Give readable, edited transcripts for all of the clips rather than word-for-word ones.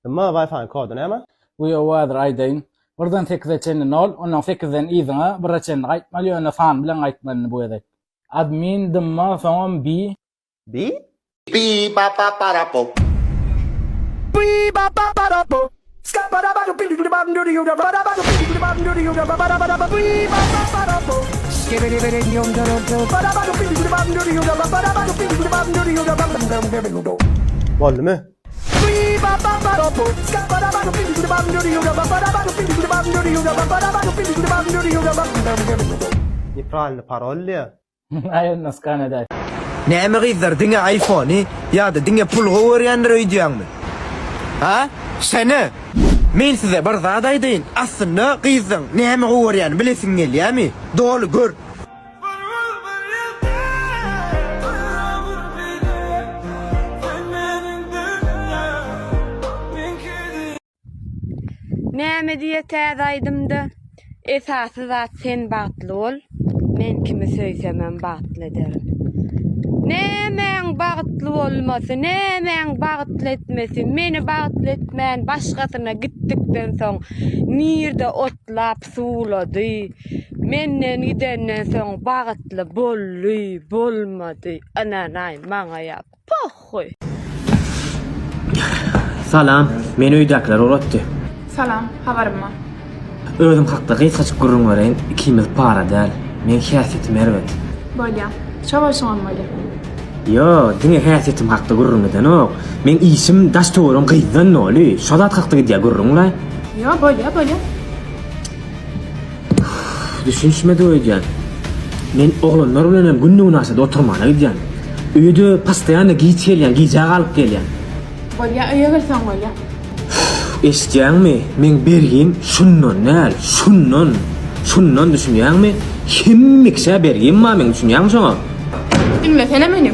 ما Wi-Fi kodu näme? Uýawadyr aýdaýyn. Buradan 8-den 0, ondan 8-den iziňe birreçen gaýtmaly ýöne fan bilen gaýtmalyny bu edek. Admin dymma soňam bi. Bi? Pi pa pa para po. Pi pa pa para po. Skabadabadu pi pi bam do you da badabadu pi bam do you da badabadu pi pa pa para po. Skibidi yum do do badabadu pi bam do you da badabadu pi bam do you da badabadu do. Boldymy? Pi pa pa para po. Skabadabadu pi bam do you da badabadu pi bam do you da badabadu pi bam do you da badabadu do. Nepralny parol ya. Aýan naskan edäýär. Näme gyzlar diňe iPhone ýa-da diňe pul gowerýandyr öýdýäňmi? Ha? Seni? Men size bir zat aýdyn. Aslynda gyzyň näme gowerýany bilesiň gelýärmi? Dolu gör. Näme diýe täze aýdymdy? Esasy zat sen bagtly ol. Men kimi söýsemem bagtly ederim. Nämeň bagtly bolmasy, nämeň bagtly etmesi, meni bagtly etmän başgasyna gitdikden soň nirde otlap suwlady. Menden gidenden soň bagtly bolly, bolmady. Ananay maňa ýap. Pohy. Salam, meni öýdäkiler uratdy. Salam, habarym var. Özüm hakda gysgaçyk gurrun berän, ikimiz para däl. Men häsiýetim erbet. Bolýa. Çabaşyňam bolýa. Yo, diňe häsiýetim hakda gurrun eden ok. Men işim daş toğurum gyzdan noly. Şodat hakda gidýär gurrunlar. Yo, bolýa. Düşünşmedi öýdän. Men oglanlar bilen günnüň aşada oturmana gidýän. Öýde pastaýany giýip gelýän, giýjak alyp gelýän. Bolýa, öýe gelseň bolýa. Eşitýäňmi? Men bergim şundan näl, şundan düşünýäňmi? Kimmikse bergim ma men düşünýäň şoňa. Dinle meni.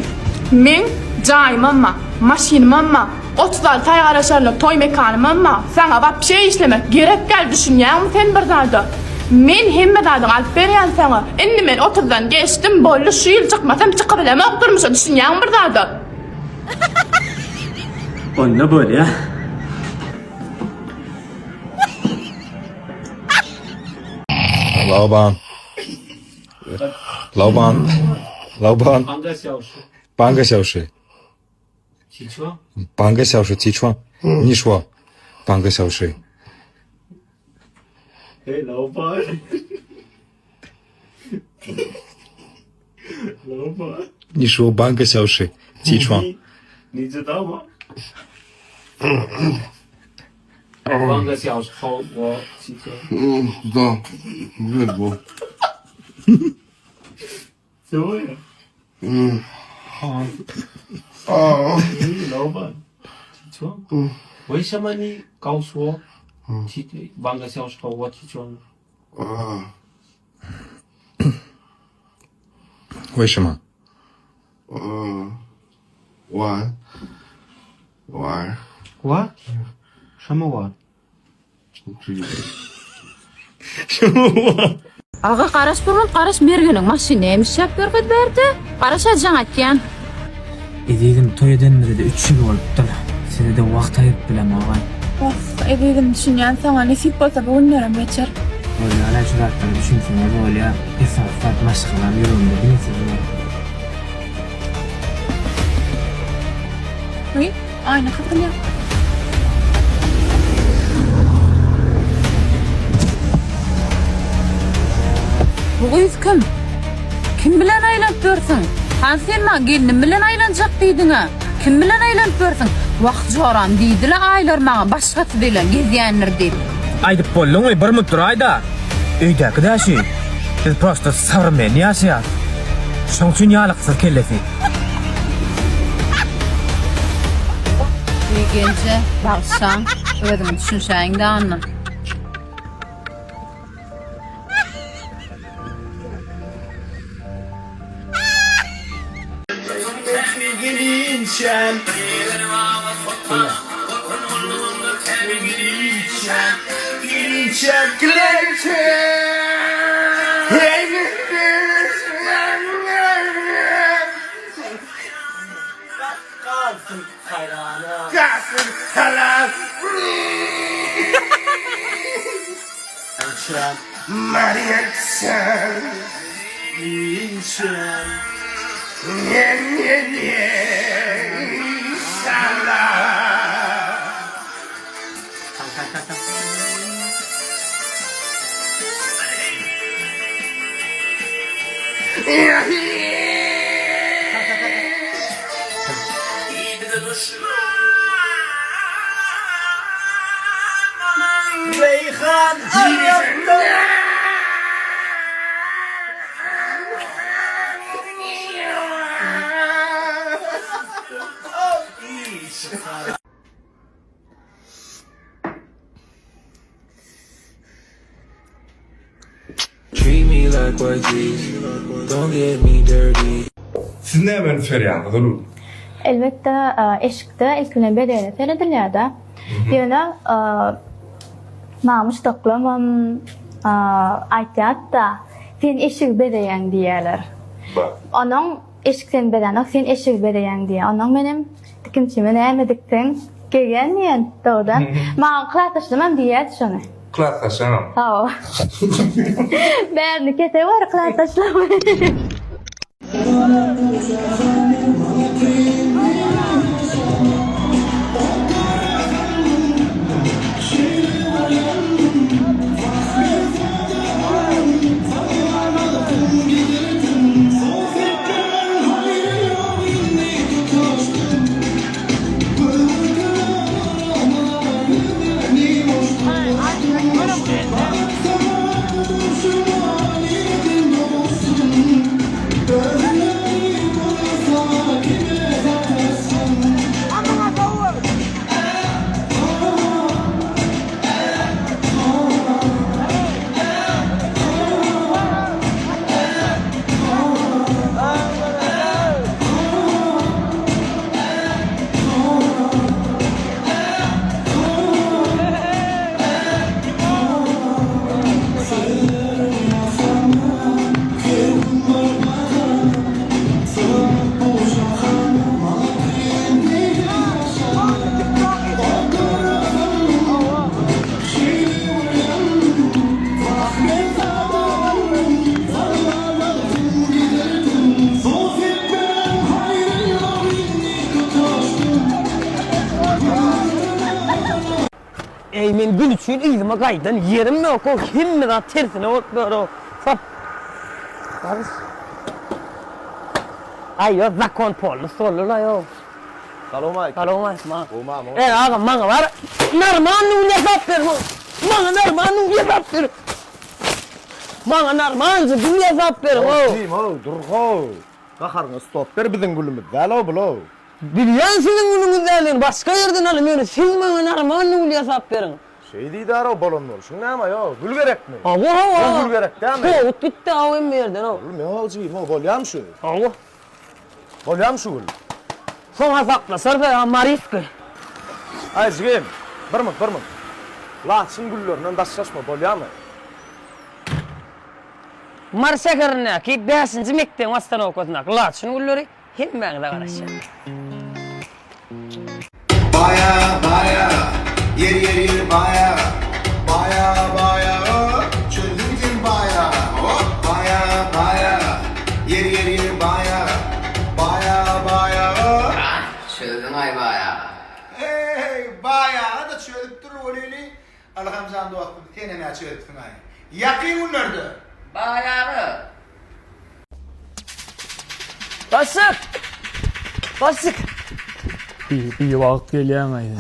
Men jaýmamma, maşinamma, 36 ay garaşarlyk toy mekanymamma. Saňa wapşe işlemek gerek gel düşünýäňmi sen bir zada? Men hemme zadyň alyp berýän saňa. Indi men 30-dan geçdim, bolly şu ýyl çykmasam çykyp bilemok durmuşa düşünýäňmi bir zada? Onda böyle ya. Lauban.半个小时。起床。半个小时起床。你说，半个小时。嘿，老板。你说半个小时起床。你知道吗？半个小时后我起床。知道，越多。什么呀？好。老板，起床。为什么你告诉我？半个小时后我起床。为什么？玩。玩？什么玩？什么玩Aga qaraş durun, qaraş mergenin maşinaymış şap berged berdi. Qaraş ajan atyan. Ededim toy edenlere de 3 yıl bolupdyr. Size de wagt aýyp bilem agay. Of, ededim düşünýän saňa nesip bolsa bu günlerim geçer. Öyle ana şuratları düşünsene böyle ya. Esasat maşgılan yolunda bilsiniz. Uy, ayna qatılýar. Bu gyz kim? Kim bilen aýlanyp dursun? Han sen ma gelinim bilen aýlanjak diýdiňa. Kim bilen aýlanyp dursun? Wagt joran diýdiler aýlar maňa başgasy bilen gezýänler diýip. Aýdyp bolduň bir müdür aýda. Öýdäki däşi. Biz prosta savremen ýaşaýar. Şoň üçin ýalyksyz kellesi. Gence bagşan, özüň düşünşäňde anla. Kalsın helal. Mariaçan. İnsan. Yen yen yen. Salah. Reyhan arasında. Treat me like white tees, don't get me dirty. Siz ne hemen feryat olur? Elbette eşikte ilk güne bedeli seyredilerde. Yine namus toklamam aytiyat da sen eşik bedeyen diyeler. Onun eşikten beden, sen eşik bedeyen diye. Onun benim dikinçimi neyemedikten gelgen diyen doğudan. Mağa kılartaşlamam diye şunu. Kılartaşlamam. Tamam. Beğendik yeter var kılartaşlamam. Ey men gün için ilme kaydan yerim mi yok o kim mi da tersine otmuyor o. Sap. Barış. Ay yo zakon pollu sollu la yo. Kalomay. Kalomay ma. Aga manga var. Narman ne zapter mo. Manga narman ne zapter. Manga narman ne zapter o. Kim o? Dur ho. Qaharını stop ver bizim gülümüz. Galo bulo. Bilyan sizin gününüzden başka yerden almıyor. Siz bana narman ne yazap verin. Şey deydi ara balonlar. Şuna ama ya. Gül verek mi? Allah. Gül verek değil mi? Ot bitti avım yerden o. Gül ne alcıyım o bolyam şu. Allah. Bolyam şu gül. Sonra sakla sarda ya marisk. Ay zgim. Barmak. Laçın güllerinden daşlaşma bolyam mı? Marşakarına ki 5. mekten vastan okutnak. Laçın gülleri hem ben de karışacağım. Baya yer baya çöldüm baya baya yer baya Çöldün ay baya. hey baya da çöldük dur öyleli alhamdülillah da vaktim tenene çöldük ay yakın bunlardı Bayarı. Basık. Bir vakit geliyor aydı.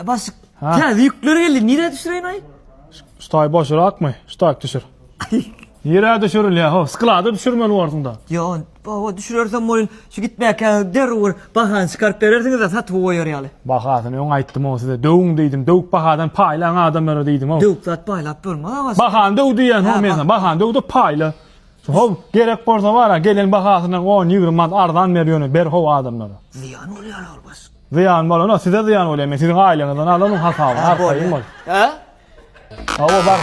Basık. Ya yükleri geldi. Nereye düşüreyim ay? Stay boş bırakma. Stay düşür. Nereye düşürün ya? Sıkıladı düşürmeli ortunda. Ya baba düşürürsem molin şu gitmeyken derur bahan çıkarıp verirsiniz de satı koyuyor yani. Bakatın onu ayttım o size. Dövün deydim. Dövük bakadan paylan adamlara deydim o. Dövük zat paylap durma ama. Bakan döv diyen o mesela. Bakan dövdü payla. Hov gerek borsa var ha gelin bakasından 10-20 mat ardan veriyor ber hov adamlara. Ziyan oluyor olmaz. Ziyan var ona size ziyan oluyor. Sizin ailenizden alanın hasabı. Her sayın var. He? Ha o bak.